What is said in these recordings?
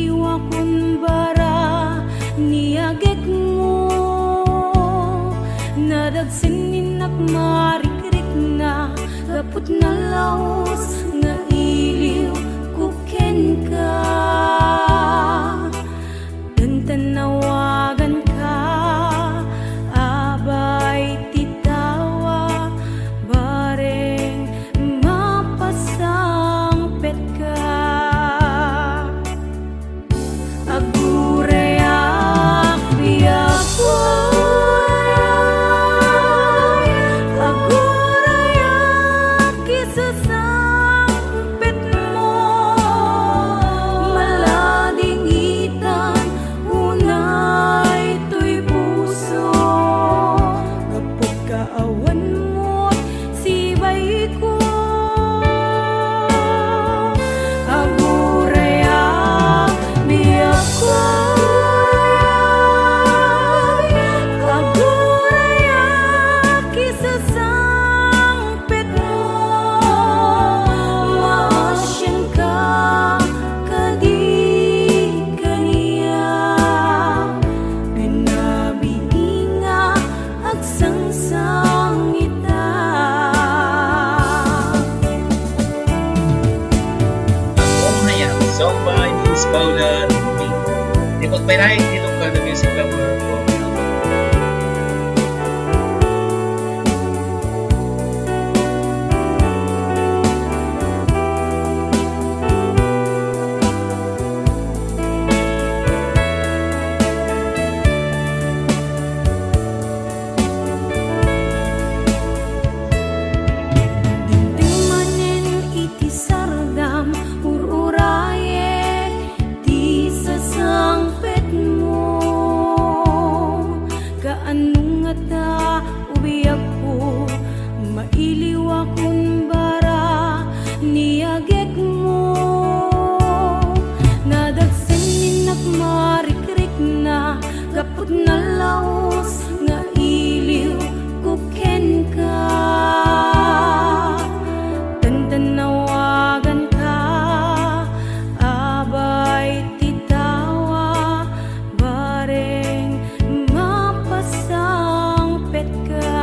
mailiw akong bara niyagek mo, nadagsin nak marikrik na gapot na laos nga iliw kuken ka. Dan tanawagan ka abay titawa bareng mapasang pet ka. Agurayak biyak ko, agurayak kisasang pet mo, malading itan unay to'y puso, kapag kaawan mo't sibay ko. Agurayak biyak ko, agurayak kisasang pet mo, maasyan ka kadi kaniya, binabiinga agsangsang ita. Hayang song by Miss Paula Luming. Ikot pa rin itong the music lover ko. Tingmanen iti sardam ururayek di sasangpet mo, kaanong ata ubiyag ko mailiw akong bara niyagek mo, nadagsin nak marikrik na gapot na laos nga iliw kuken ka. Tanawagan ka abay titawa bareng mapasang pet ka.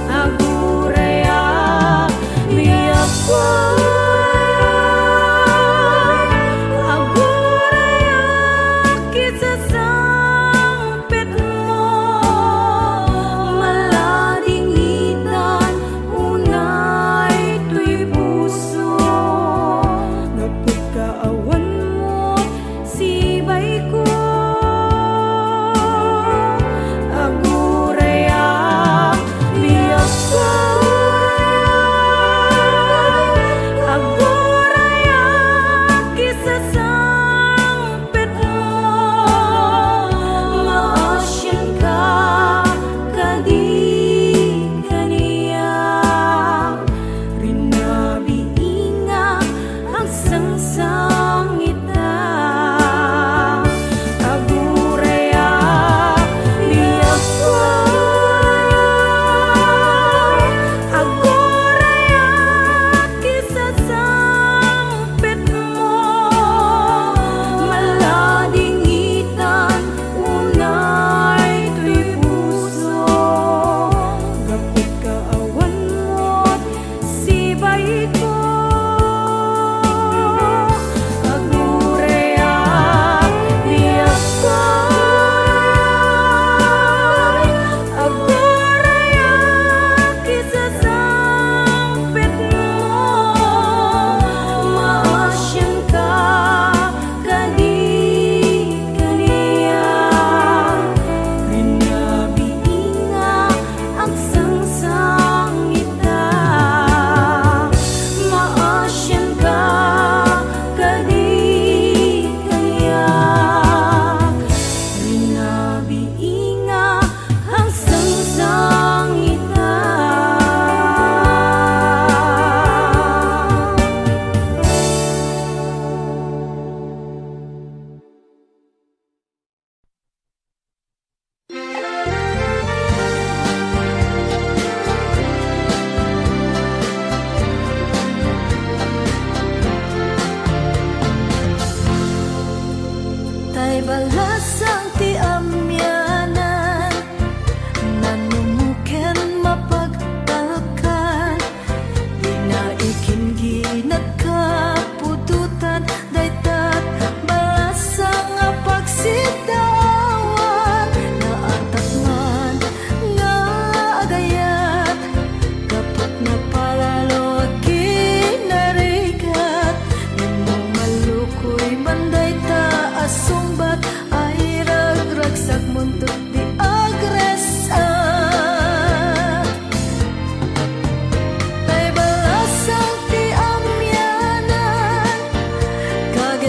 Agurayak biyak ko, agurayak kisasang pet mo, malading itan unay to'y puso, napod kaawan mo sibay ko. Agurayak biyak ko, agurayak kisasang pet mo, maasyan ka kadi kaniya, rinabiinga agsangsang ita. Agurayak biyak ko, agurayak kisasang pet mo,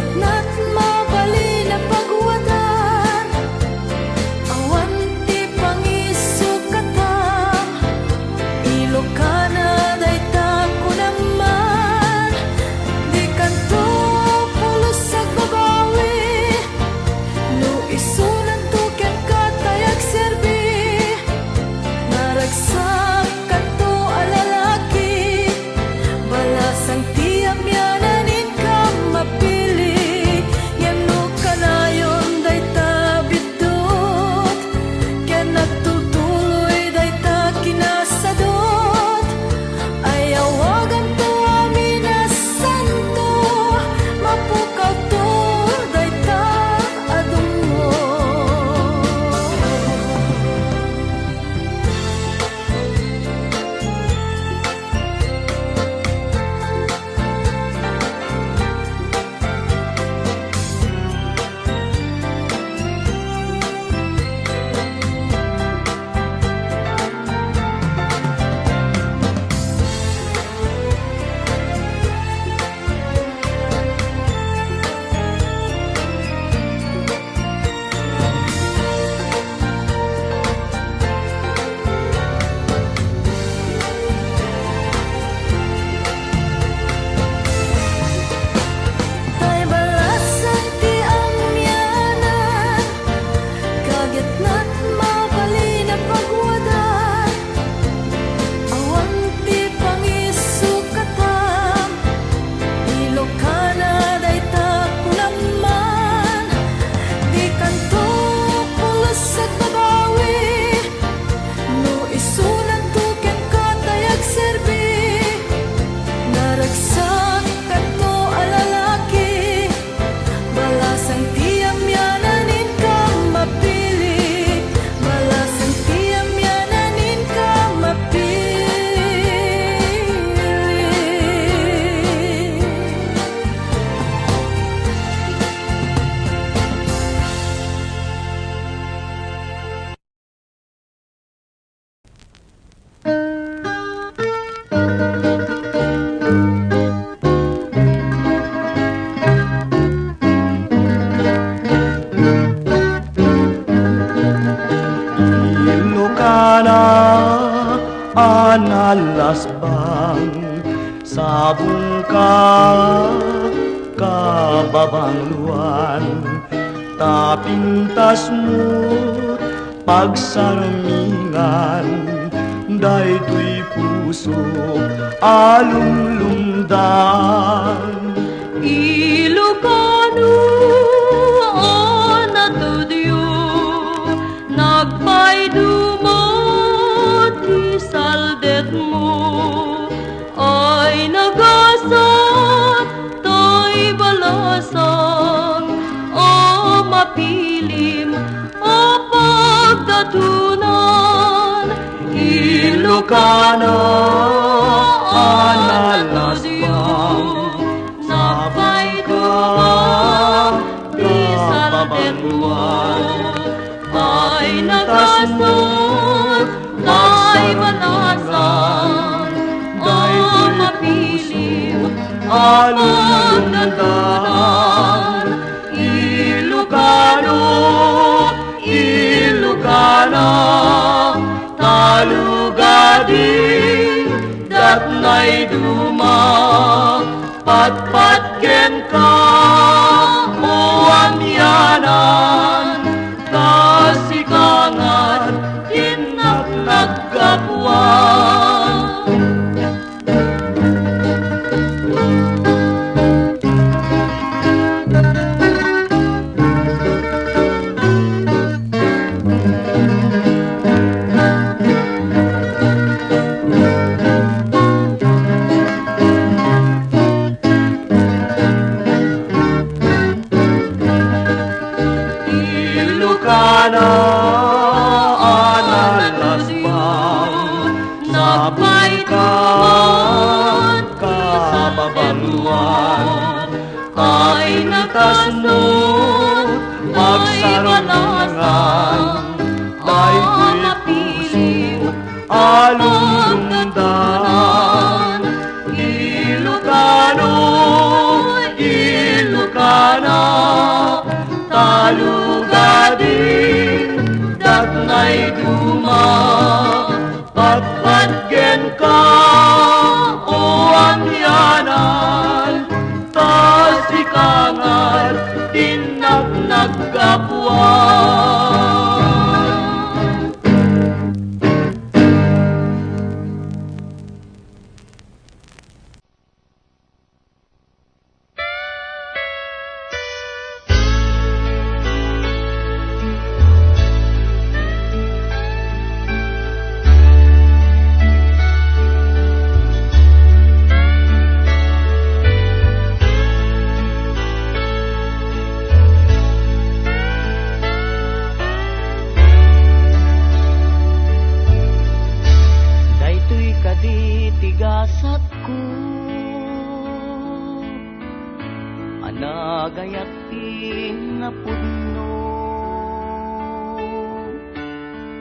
Kagit na't mabali na pagwadan, awan ti pangisukatan, Ilocana dayta ko naman, di kanto pulos sa babawi, no isunan to ken katayag serbi, naragsak kanto alalaki, balasang tiyam yananin ka mapili, yano kanayon dayta bidot, ken nagtutuloy dayta kinasadot, ayawagan to amin na santo, mapukaw to dayta adungo. Tay balasan ti amyanan, kagit na't mabali na pagwadan, awan ti pangisukatan, Ilocana dayta ko naman, di kanto pulos sa babawi, no isunan to ken katayag serbi, naragsak kanto alalaki, balasang tiyam yananin ka mapili, balasang tiyam yananin ka mapili. Ilocana analasbang sabong kababang luan, tapintas mo pagsarmingan, daytoy puso alumlumdan. Ilocano, ana Diyo, nagpaydumot isaldet mo, ay nagasat to'y balasan, o mapilim o pagdatunan. Ilocana analasbang ay nagasot, ay balasan, o mapilim pagdatunan. Ilocano, Ilocana, talugading datnay duma, patpatken ka o amyanan, kasikangan tinaknagkapwan. Ilocana analasbang sabay kababaluan, ay nagasot, pagsarungan, ay puso alulundan. Ilocano, Ilocano, na talugadin dagnay duma patpatgen ka o amyanan tasikangar tinagkapuan. Tigasat ko anagayat pinapudno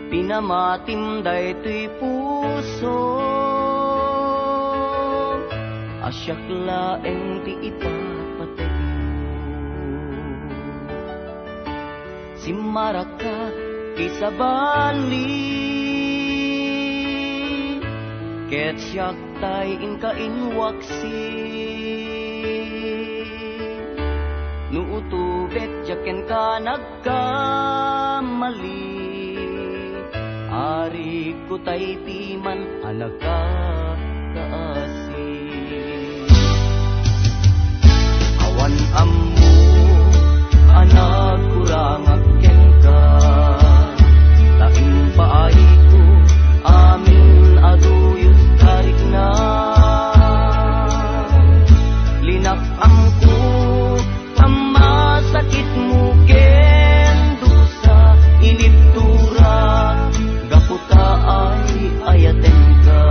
pinamatim daytoy puso asyak laeng ti ipapatay simaraka kisabali ket siyak tay inkainwaksi nuutubet jaken ka nagkamali ari ko tay timan anagka kaasi awan ammo anag kurang aken ka laing paay ko amin aduyos tarik na linakam ko pamasakit mo kendo sa inibtura gaputa ay ayaten ka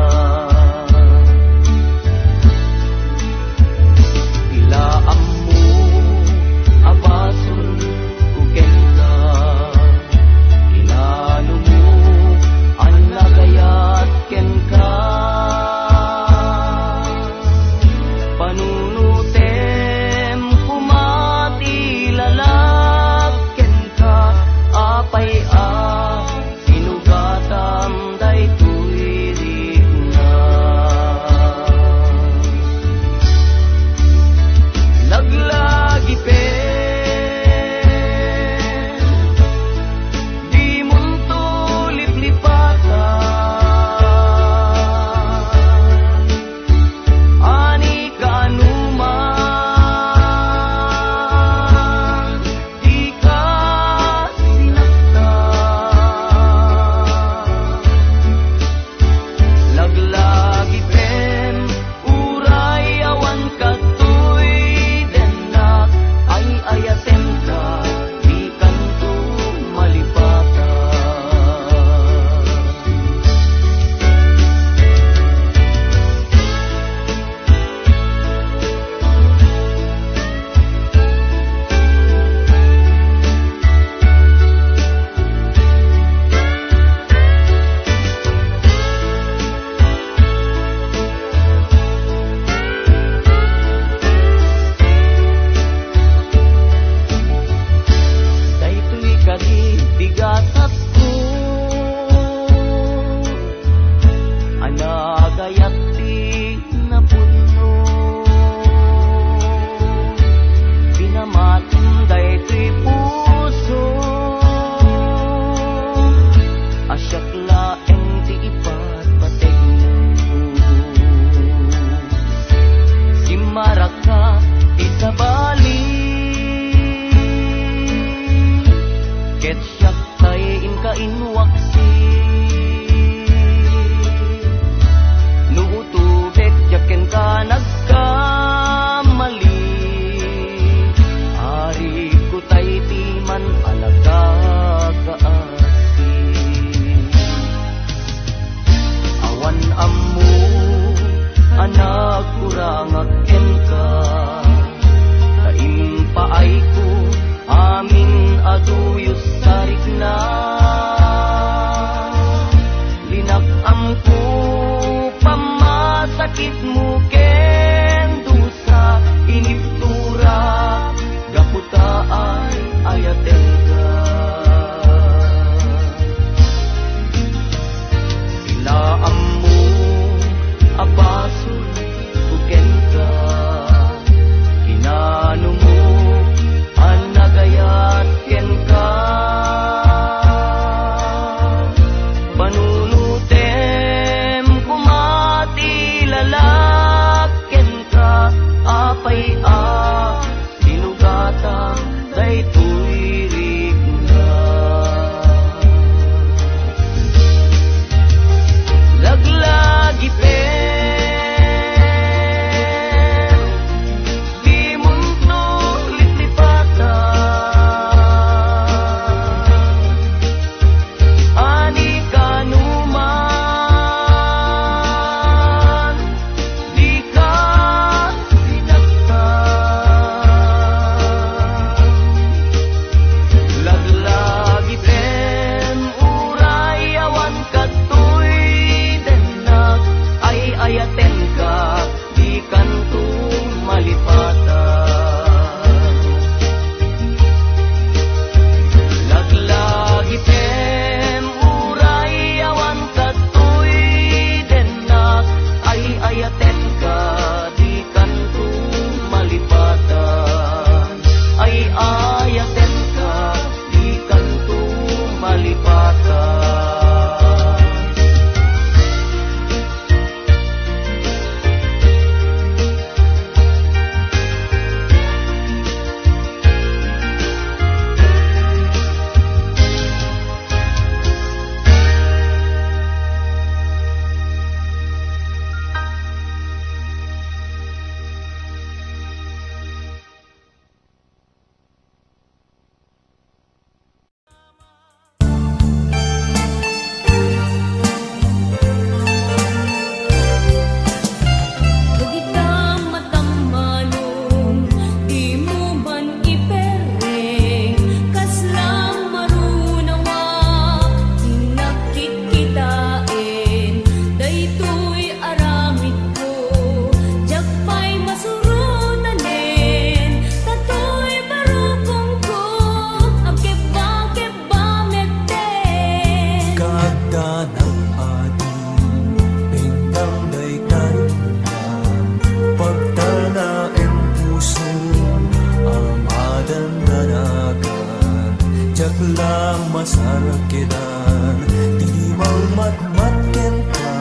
lang masarakedan di matmat kenta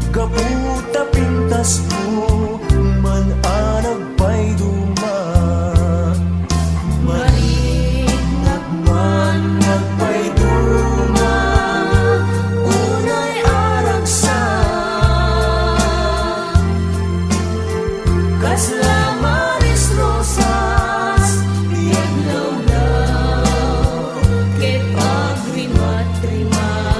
gaputa pintas mo man anag pay duma marinag man nagpay duma unay aragsa kasla maris rosas diaglaw Ket agrimat-rimat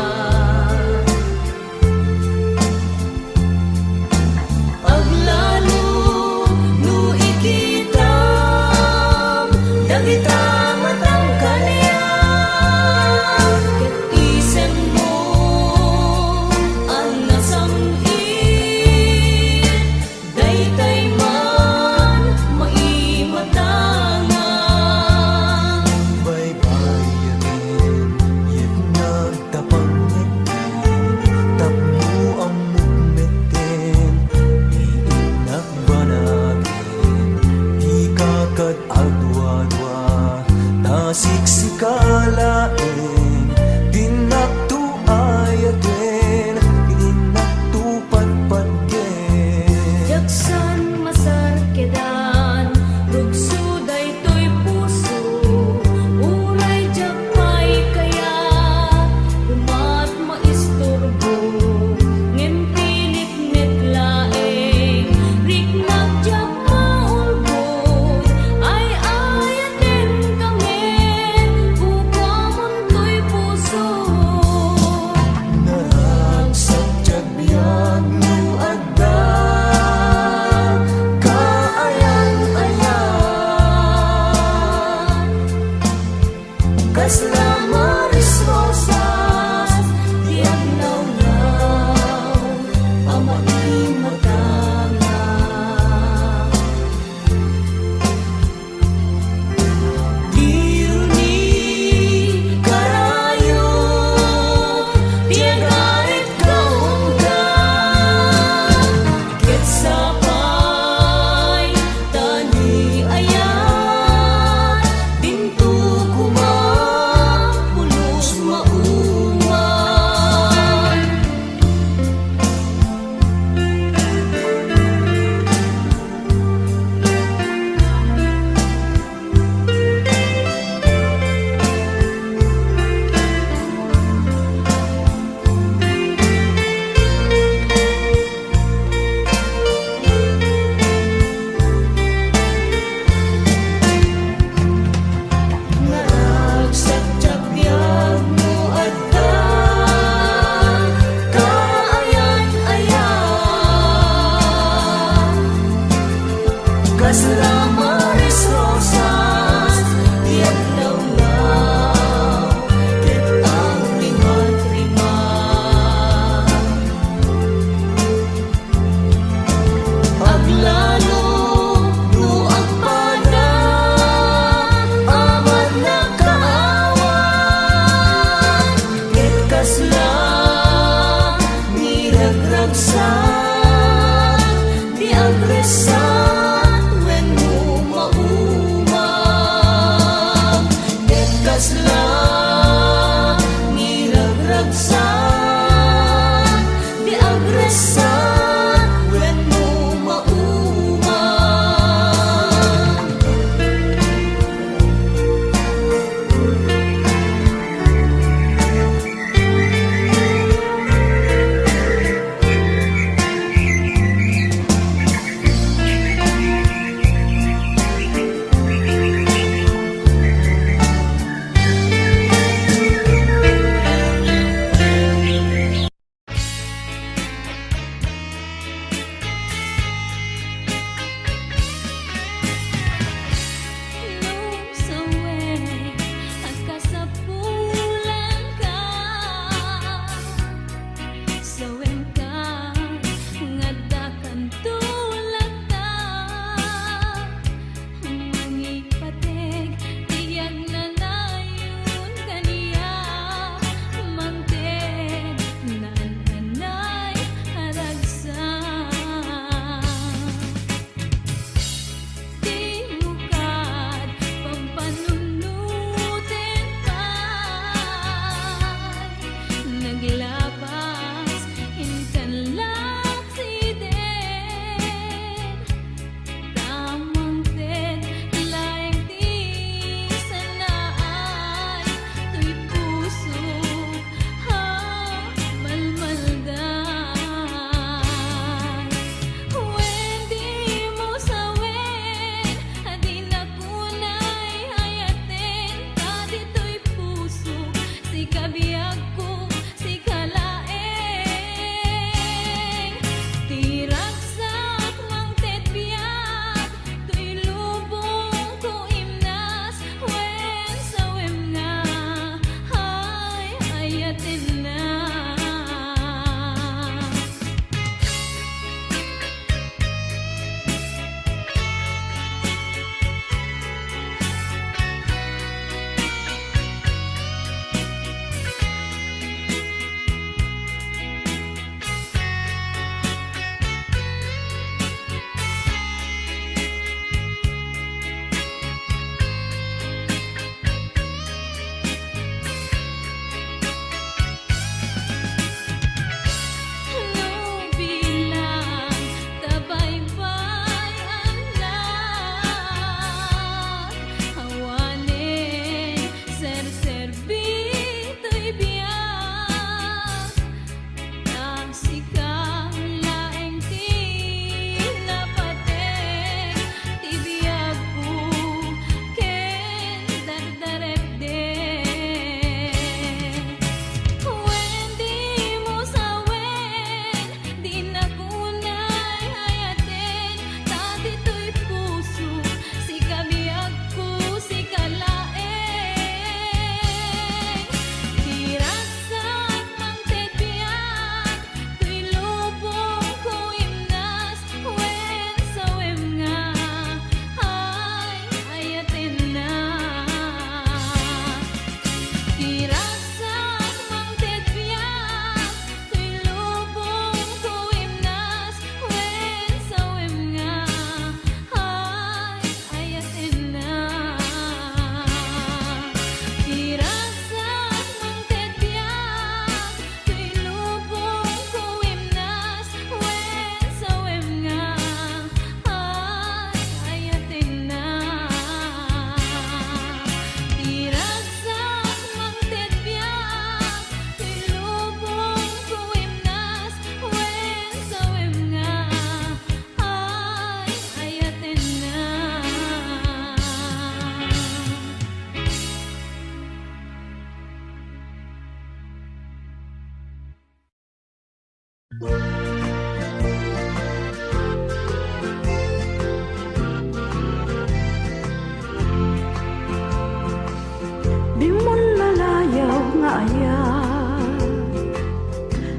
ayat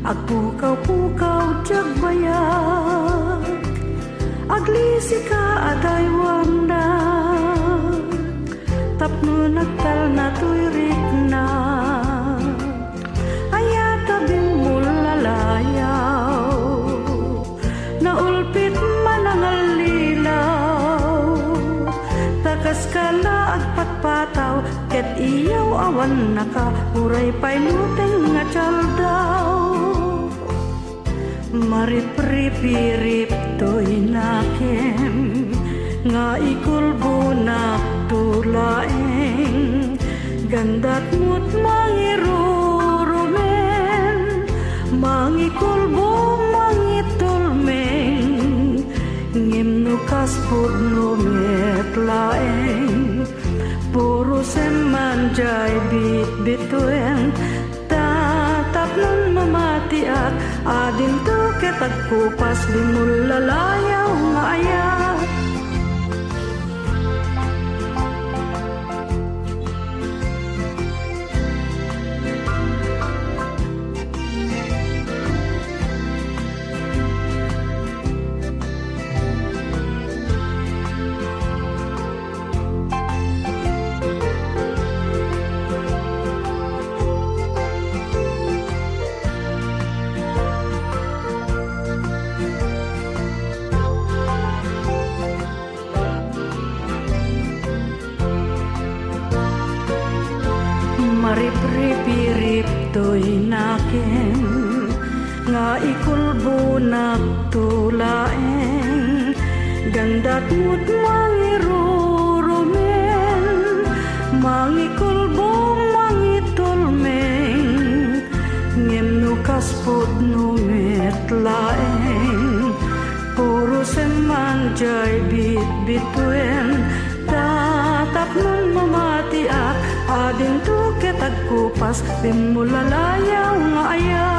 agpukaw-pukaw jagbayag aglisi ka aday wanda tapno nagtal na tuyrik na ayatabing mulalayaw naulpit manangalilaw takas kala agpatpataw ket iyaw awan naka uray painuteng nga tsaldaw maripripirip to'y nakem nga ikulbunak tulaeng gandat mo't mangirurumen mangikulbo mangitulmeng ngimnukas pudno metlaeng puro semanjay bit-bituen tatap nun mamatiak adin to ketagkupas di mulalayaw nga ayat maripripirip to'y naken nga ikulbunak tulaeng gandat mo't mangirurumen mangikulbo mangitulmeng ngimnukas pudno metlaeng puro semanjay bit-bituen tatap nun mamatiak adin to ketagkupas di mulalayaw nga ayat